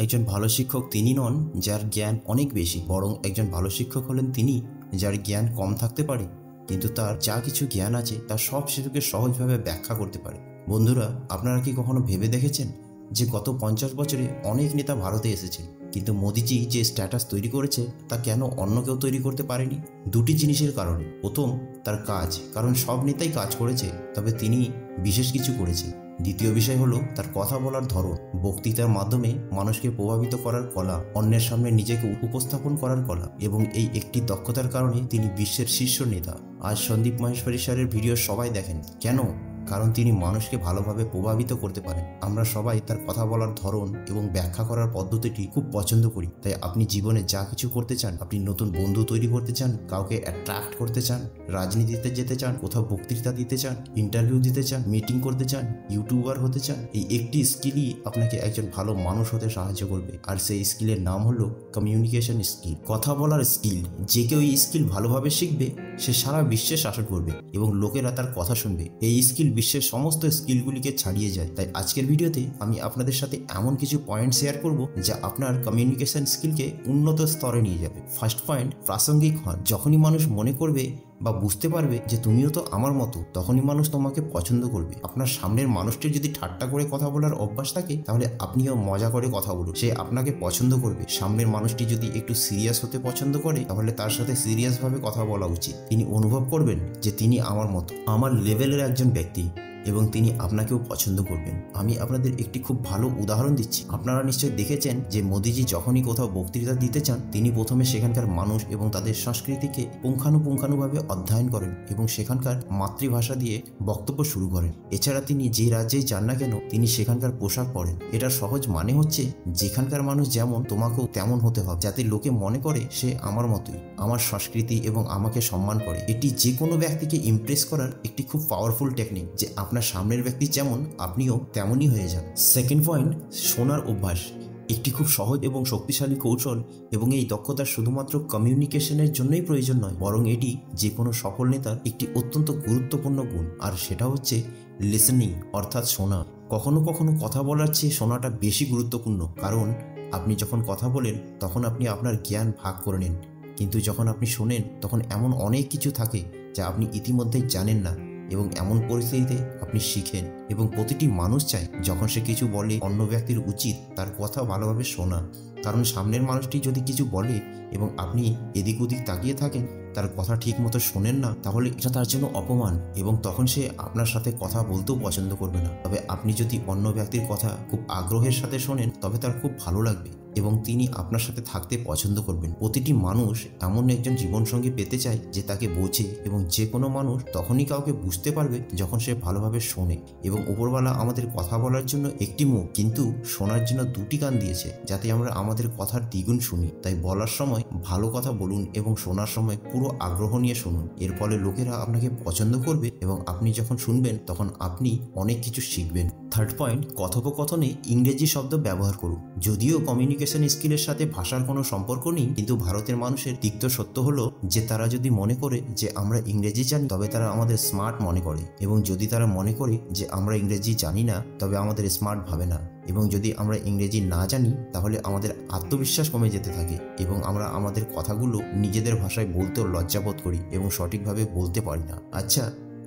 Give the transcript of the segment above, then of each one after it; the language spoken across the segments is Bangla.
একজন ভালো শিক্ষক তিনি নন যার জ্ঞান অনেক বেশি, বরং একজন ভালো শিক্ষক হলেন তিনি যার জ্ঞান কম থাকতে পারে কিন্তু তার যা কিছু জ্ঞান আছে তার সব শিশুকে সহজভাবে ব্যাখ্যা করতে পারে। বন্ধুরা, আপনারা কি কখনো ভেবে দেখেছেন যে গত 50 বছরে অনেক নেতা ভারতে এসেছে, কিন্তু মোদিজি যে স্ট্যাটাস তৈরি করেছে তা কেন অন্য কেউ তৈরি করতে পারেনি? দুটি জিনিসের কারণে। প্রথম, তার কাজ, কারণ সব নেতাই কাজ করেছে, তবে তিনি বিশেষ কিছু করেছে। দ্বিতীয় বিষয় হলো তার কথা বলার ধরন, বক্তৃতার মাধ্যমে মানুষকে প্রভাবিত করার কলা, অন্যের সামনে নিজেকে উপস্থাপন করার কলা, এবং এই একটি দক্ষতার কারণে তিনি বিশ্বের শীর্ষ নেতা। আজ সন্দীপ মাহেশ্বরী স্যারের ভিডিও সবাই দেখেন কেন? কারণ তিনি মানুষকে ভালোভাবে প্রভাবিত করতে পারেন। আমরা সবাই তার কথা বলার ধরন এবং ব্যাখ্যা করার পদ্ধতিটি খুব পছন্দ করি। তাই আপনি জীবনে যা কিছু করতে চান, আপনি নতুন বন্ধু তৈরি করতে চান, কাউকে অ্যাট্রাক্ট করতে চান, রাজনীতিতে যেতে চান, কোথাও বক্তৃতা দিতে চান, ইন্টারভিউ দিতে চান, মিটিং করতে চান, ইউটিউবার হতে চান, এই একটি স্কিলই আপনাকে একজন ভালো মানুষ হতে সাহায্য করবে। আর সেই স্কিলের নাম হলো কমিউনিকেশন স্কিল, কথা বলার স্কিল। যে কেউ এই স্কিল ভালোভাবে শিখবে সে সারা বিশ্বে শাসন করবে এবং লোকেরা তার কথা শুনবে। এই স্কিল বিশ্বের সমস্ত স্কিলগুলিকে ছাড়িয়ে যায়। তাই আজকের ভিডিওতে আমি আপনাদের সাথে এমন কিছু পয়েন্ট শেয়ার করব যা আপনার কমিউনিকেশন স্কিলকে উন্নত স্তরে নিয়ে যাবে। ফার্স্ট পয়েন্ট, প্রাসঙ্গিক হন। যখনই মানুষ মনে করবে বা বুঝতে পারবে যে তুমিও তো আমার মতো, তখনই মানুষ তোমাকে পছন্দ করবে। আপনার সামনের মানুষটির যদি ঠাট্টা করে কথা বলার অভ্যাস থাকে তাহলে আপনিও মজা করে কথা বলুন, সে আপনাকে পছন্দ করবে। সামনের মানুষটি যদি একটু সিরিয়াস হতে পছন্দ করে তাহলে তার সাথে সিরিয়াসভাবে কথা বলা উচিত। তিনি অনুভব করবেন যে তিনি আমার মতো, আমার লেভেলের একজন ব্যক্তি, এবং তিনি আপনাকেও পছন্দ করবেন। আমি আপনাদের একটি খুব ভালো উদাহরণ দিচ্ছি। আপনারা নিশ্চয়ই দেখেছেন যে মোদিজি যখনই কোথাও বক্তৃতা দিতে চান তিনি প্রথমে সেখানকার মানুষ এবং তাদের সংস্কৃতিকে পুঙ্খানুপুঙ্খানুভাবে অধ্যয়ন করেন এবং সেখানকার মাতৃভাষা দিয়ে বক্তব্য শুরু করেন। এছাড়া তিনি যে রাজ্যেই যান না কেন তিনি সেখানকার পোশাক পরেন। এটা সহজ মানে হচ্ছে যেখানকার মানুষ যেমন তোমাকেও তেমন হতে হবে, যাতে লোকে মনে করে সে আমার মতোই, আমার সংস্কৃতি এবং আমাকে সম্মান করে। এটি যে কোনো ব্যক্তিকে ইমপ্রেস করার একটি খুব পাওয়ারফুল টেকনিক, যে আপনার সামনের ব্যক্তি যেমন আপনিও তেমনই হয়ে যান। সেকেন্ড পয়েন্ট, শোনার অভ্যাস। একটি খুব সহজ এবং শক্তিশালী কৌশল, এবং এই দক্ষতা শুধুমাত্র কমিউনিকেশনের জন্যই প্রয়োজন নয়, বরং এটি যে কোনো সফল নেতার একটি অত্যন্ত গুরুত্বপূর্ণ গুণ, আর সেটা হচ্ছে লিসেনিং, অর্থাৎ শোনা। কখনো কখনো কথা বলার চেয়ে শোনাটা বেশি গুরুত্বপূর্ণ, কারণ আপনি যখন কথা বলেন তখন আপনি আপনার জ্ঞান ভাগ করে নেন, কিন্তু যখন আপনি শোনেন তখন এমন অনেক কিছু থাকে যা আপনি ইতিমধ্যেই জানেন না, এবং এমন পরিস্থিতিতে আপনি শিখেন। এবং প্রতিটি মানুষ চায় যখন সে কিছু বলে অন্য ব্যক্তির উচিত তার কথা ভালোভাবে শোনা, কারণ সামনের মানুষটি যদি কিছু বলে এবং আপনি এদিক ওদিক তাকিয়ে থাকেন, তার কথা ঠিক মতো শোনেন না, তাহলে এটা তার জন্য অপমান, এবং তখন সে আপনার সাথে কথা বলতেও পছন্দ করবে না। তবে আপনি যদি অন্য ব্যক্তির কথা খুব আগ্রহের সাথে শোনেন তবে তার খুব ভালো লাগবে এবং তিনি আপনার সাথে থাকতে পছন্দ করবেন। প্রতিটি মানুষ এমন একজন জীবনসঙ্গী পেতে চায় যে তাকে বোঝে, এবং যে কোনো মানুষ তখনই কাউকে বুঝতে পারবে যখন সে ভালোভাবে শোনে। এবং উপরওয়ালা আমাদের কথা বলার জন্য একটি মুখ কিন্তু শোনার জন্য দুটি কান দিয়েছে, যাতে আমরা আমাদের কথার দ্বিগুণ শুনি। তাই বলার সময় ভালো কথা বলুন এবং শোনার সময় পুরো আগ্রহ নিয়ে শুনুন। এর ফলে লোকেরা আপনাকে পছন্দ করবে এবং আপনি যখন শুনবেন তখন আপনি অনেক কিছু শিখবেন। থার্ড পয়েন্ট, কথোপকথনে ইংরেজি শব্দ ব্যবহার করুন। যদিও কমিউনিকেশন স্কিলের সাথে ভাষার কোনো সম্পর্ক নেই, কিন্তু ভারতের মানুষের তিক্ত সত্য হলো যে তারা যদি মনে করে যে আমরা ইংরেজি জানি তবে তারা আমাদের স্মার্ট মনে করে, এবং যদি তারা মনে করে যে আমরা ইংরেজি জানি না তবে আমাদের স্মার্ট ভাবে না, এবং যদি আমরা ইংরেজি না জানি তাহলে আমাদের আত্মবিশ্বাস কমে যেতে থাকে এবং আমরা আমাদের কথাগুলো নিজেদের ভাষায় বলতেও লজ্জাবোধ করি এবং সঠিকভাবে বলতে পারি না। আচ্ছা,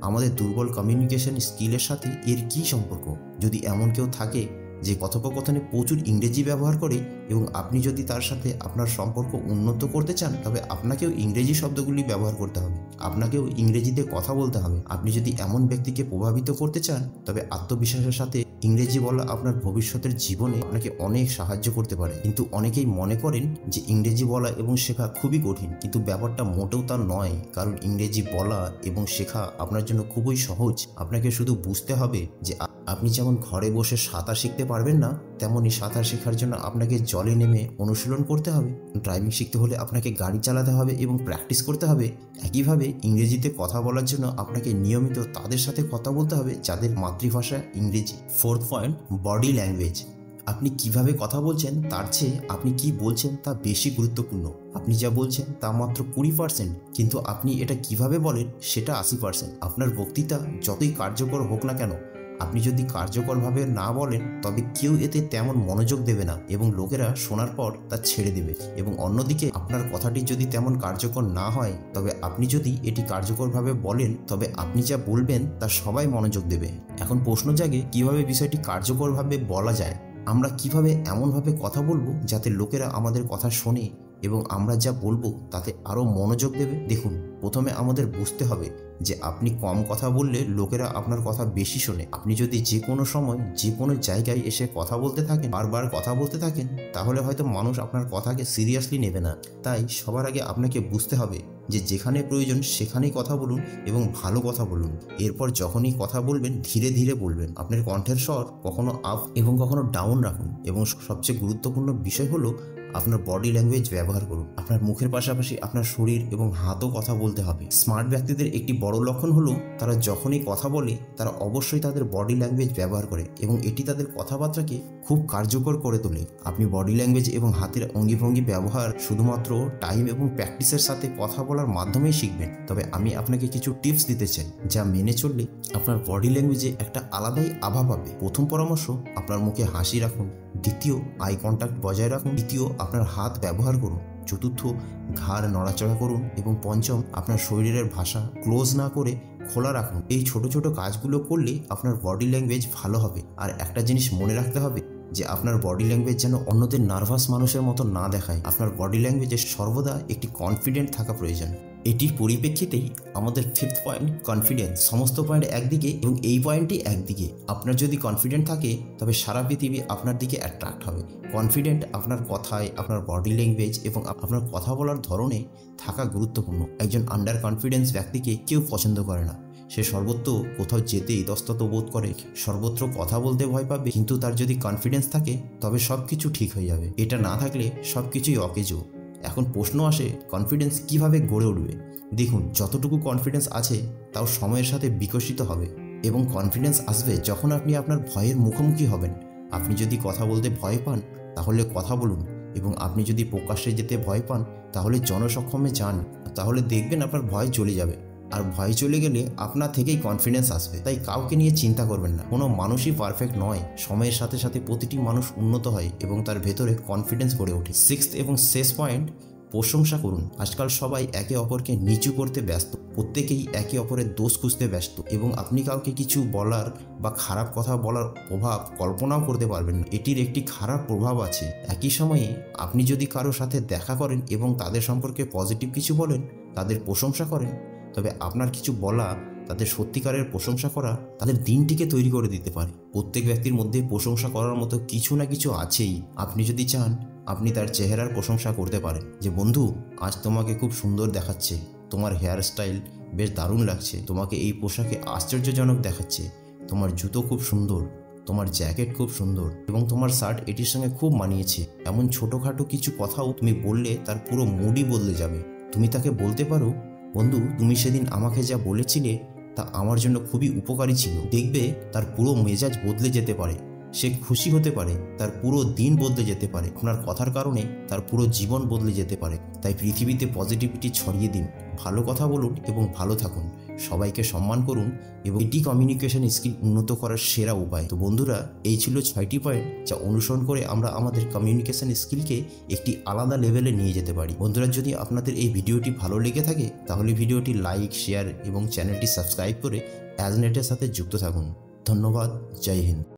আমাদের দুর্বল কমিউনিকেশন স্কিলের সাথে এর কী সম্পর্ক? যদি এমন কেউ থাকে যে কথোপকথনে প্রচুর ইংরেজি ব্যবহার করে এবং আপনি যদি তার সাথে আপনার সম্পর্ক উন্নত করতে চান তবে আপনাকেও ইংরেজি শব্দগুলি ব্যবহার করতে হবে, আপনাকেও ইংরেজিতে কথা বলতে হবে। আপনি যদি এমন ব্যক্তিকে প্রভাবিত করতে চান তবে আত্মবিশ্বাসের সাথে ইংরেজি বলা আপনার ভবিষ্যতের জীবনে আপনাকে অনেক সাহায্য করতে পারে। কিন্তু অনেকেই মনে করেন যে ইংরেজি বলা এবং শেখা খুবই কঠিন, কিন্তু ব্যাপারটা মোটেও তা নয়, কারণ ইংরেজি বলা এবং শেখা আপনার জন্য খুবই সহজ। আপনাকে শুধু বুঝতে হবে যে আপনি যেমন ঘরে বসে সাঁতার শিখতে পারবেন না, তেমনই সাঁতার শেখার জন্য আপনাকে জলে নেমে অনুশীলন করতে হবে। ড্রাইভিং শিখতে হলে আপনাকে গাড়ি চালাতে হবে এবং প্র্যাকটিস করতে হবে। একইভাবে ইংরেজিতে কথা বলার জন্য আপনাকে নিয়মিত তাদের সাথে কথা বলতে হবে যাদের মাতৃভাষা ইংরেজি। Fourth point, body language. আপনি কিভাবে কথা বলছেন তার চেয়ে আপনি কি বলছেন তা বেশি গুরুত্বপূর্ণ। আপনি যা বলছেন তা মাত্র 20%, কিন্তু আপনি এটা কিভাবে বলেন সেটা 80%। আপনার বক্তৃতা যতই কার্যকর হোক না কেন, আপনি যদি কার্যকরভাবে না বলেন তবে কেউ এতে তেমন মনোযোগ দেবে না এবং লোকেরা শোনার পর তা ছেড়ে দেবে। এবং অন্যদিকে আপনার কথাটি যদি তেমন কার্যকর না হয় তবে আপনি যদি এটি কার্যকরভাবে বলেন তবে আপনি যা বলবেন তা সবাই মনোযোগ দেবে। এখন প্রশ্ন জাগে কিভাবে বিষয়টি কার্যকরভাবে বলা যায়। আমরা কিভাবে এমনভাবে কথা বলবো যাতে লোকেরা আমাদের কথা শোনে এবং আমরা যা বলবো তাতে আরও মনোযোগ দেবে। দেখুন, প্রথমে আমাদের বুঝতে হবে যে আপনি কম কথা বললে লোকেরা আপনার কথা বেশি শোনে। আপনি যদি যে কোনো সময় যে কোনো জায়গায় এসে কথা বলতে থাকেন, বারবার কথা বলতে থাকেন, তাহলে হয়তো মানুষ আপনার কথাকে সিরিয়াসলি নেবে না। তাই সবার আগে আপনাকে বুঝতে হবে যে যেখানে প্রয়োজন সেখানেই কথা বলুন এবং ভালো কথা বলুন। এরপর যখনই কথা বলবেন ধীরে ধীরে বলবেন। আপনার কণ্ঠের স্বর কখনো আপ এবং কখনো ডাউন রাখুন এবং সবচেয়ে গুরুত্বপূর্ণ বিষয় হলো আপনার বডি ল্যাঙ্গুয়েজ ব্যবহার করুন। আপনার মুখের পাশাপাশি আপনার শরীর এবং হাতও কথা বলতে হবে। স্মার্ট ব্যক্তিদের একটি বড় লক্ষণ হলো তারা যখনই কথা বলে তারা অবশ্যই তাদের বডি ল্যাঙ্গুয়েজ ব্যবহার করে এবং এটি তাদের কথাবার্তাকে খুব কার্যকর করে তোলে। আপনি বডি ল্যাঙ্গুয়েজ এবং হাতের অঙ্গিভঙ্গি ব্যবহার শুধুমাত্র টাইম এবং প্র্যাকটিসের সাথে কথা বলার মাধ্যমেই শিখবেন। তবে আমি আপনাকে কিছু টিপস দিতে চাই যা মেনে চললে আপনার বডি ল্যাঙ্গুয়েজে একটা আলাদাই আভা পাবে। প্রথম পরামর্শ, আপনার মুখে হাসি রাখুন। দ্বিতীয়, আই কন্ট্যাক্ট বজায় রাখুন। তৃতীয়, আপনার হাত ব্যবহার করুন। চতুর্থ, ঘাড় নড়াচড়া করুন। এবং পঞ্চম, আপনার শরীরের ভাষা ক্লোজ না করে খোলা রাখুন। এই ছোট ছোট কাজগুলো করলে আপনার বডি ল্যাঙ্গুয়েজ ভালো হবে। আর একটা জিনিস মনে রাখতে হবে যে আপনার বডি ল্যাঙ্গুয়েজ যেন অন্যদের নার্ভাস মানুষের মতো না দেখায়। আপনার বডি ল্যাঙ্গুয়েজে সর্বদা একটি কনফিডেন্ট থাকা প্রয়োজন। এটির পরিপ্রেক্ষিতেই আমাদের ফিফথ পয়েন্ট, কনফিডেন্স। সমস্ত পয়েন্ট একদিকে এবং এই পয়েন্টটি একদিকে। আপনার যদি কনফিডেন্ট থাকে তবে সারা পৃথিবী আপনার দিকে অ্যাট্রাক্ট হবে। কনফিডেন্ট আপনার কথায়, আপনার বডি ল্যাঙ্গুয়েজ এবং আপনার কথা বলার ধরনে থাকা গুরুত্বপূর্ণ। একজন আন্ডার কনফিডেন্স ব্যক্তিকে কেউ পছন্দ করে না। সে সর্বত্র কোথাও যেতে ইতস্তত বোধ করে, সর্বত্র কথা বলতে ভয় পাবে। কিন্তু তার যদি কনফিডেন্স থাকে তবে সব কিছু ঠিক হয়ে যাবে। এটা না থাকলে সব কিছুই অকেজো। এখন প্রশ্ন আসে, কনফিডেন্স কিভাবে গড়ে উঠবে? দেখুন, যতটুকু কনফিডেন্স আছে তাও সময়ের সাথে বিকশিত হবে এবং কনফিডেন্স আসবে যখন আপনি আপনার ভয়ের মুখোমুখি হবেন। আপনি যদি কথা বলতে ভয় পান তাহলে কথা বলুন এবং আপনি যদি প্রকাশ্যে যেতে ভয় পান তাহলে জনসক্ষমে যান। তাহলে দেখবেন আপনার ভয় চলে যাবে। আর ভয় চলে গেলে আপনার থেকেই কনফিডেন্স আসবে। তাই কাউকে নিয়ে চিন্তা করবেন না। কোনো মানুষই পারফেক্ট নয়। সময়ের সাথে সাথে প্রতিটি মানুষ উন্নত হয় এবং তার ভেতরে কনফিডেন্স গড়ে ওঠে। সিক্সথ এবং শেষ পয়েন্ট, প্রশংসা করুন। আজকাল সবাই একে অপরকে নিচু করতে ব্যস্ত, প্রত্যেকেই একে অপরের দোষ খুঁজতে ব্যস্ত এবং আপনি কাউকে কিছু বলার বা খারাপ কথা বলার প্রভাব কল্পনাও করতে পারবেন না। এটির একটি খারাপ প্রভাব আছে। একই সময়ে আপনি যদি কারোর সাথে দেখা করেন এবং তাদের সম্পর্কে পজিটিভ কিছু বলেন, তাদের প্রশংসা করেন, তবে আপনার কিছু বলা, তাদের সত্যিকারের প্রশংসা করা তাদের দিনটিকে তৈরি করে দিতে পারে। প্রত্যেক ব্যক্তির মধ্যে প্রশংসা করার মতো কিছু না কিছু আছেই। আপনি যদি চান আপনি তার চেহারার প্রশংসা করতে পারেন যে, বন্ধু, আজ তোমাকে খুব সুন্দর দেখাচ্ছে, তোমার হেয়ার স্টাইল বেশ দারুণ লাগছে, তোমাকে এই পোশাকে আশ্চর্যজনক দেখাচ্ছে, তোমার জুতো খুব সুন্দর, তোমার জ্যাকেট খুব সুন্দর এবং তোমার শার্ট এটির সঙ্গে খুব মানিয়েছে। এমন ছোটোখাটো কিছু কথাও তুমি বললে তার পুরো মুডই বদলে যাবে। তুমি তাকে বলতে পারো, বন্ধু, তুমি সেদিন আমাকে যা বলেছিলে তা আমার জন্য খুবই উপকারী ছিল। দেখবে তার পুরো মেজাজ বদলে যেতে পারে, সে খুশি হতে পারে, তার পুরো দিন বদলে যেতে পারে। আপনার কথার কারণে তার পুরো জীবন বদলে যেতে পারে। তাই পৃথিবীতে পজিটিভিটি ছড়িয়ে দিন, ভালো কথা বলুন এবং ভালো থাকুন। সবাইকে সম্মান করুন এবং এটি কমিউনিকেশন স্কিল উন্নত করার সেরা উপায়। তো বন্ধুরা, এই ছিল 6টি পয়েন্ট যা অনুসরণ করে আমরা আমাদের কমিউনিকেশন স্কিলকে একটি আলাদা লেভেলে নিয়ে যেতে পারি। বন্ধুরা, যদি আপনাদের এই ভিডিওটি ভালো লেগে থাকে তাহলে ভিডিওটি লাইক, শেয়ার এবং চ্যানেলটি সাবস্ক্রাইব করে অ্যাজনেটের সাথে যুক্ত থাকুন। ধন্যবাদ। জয় হিন্দ।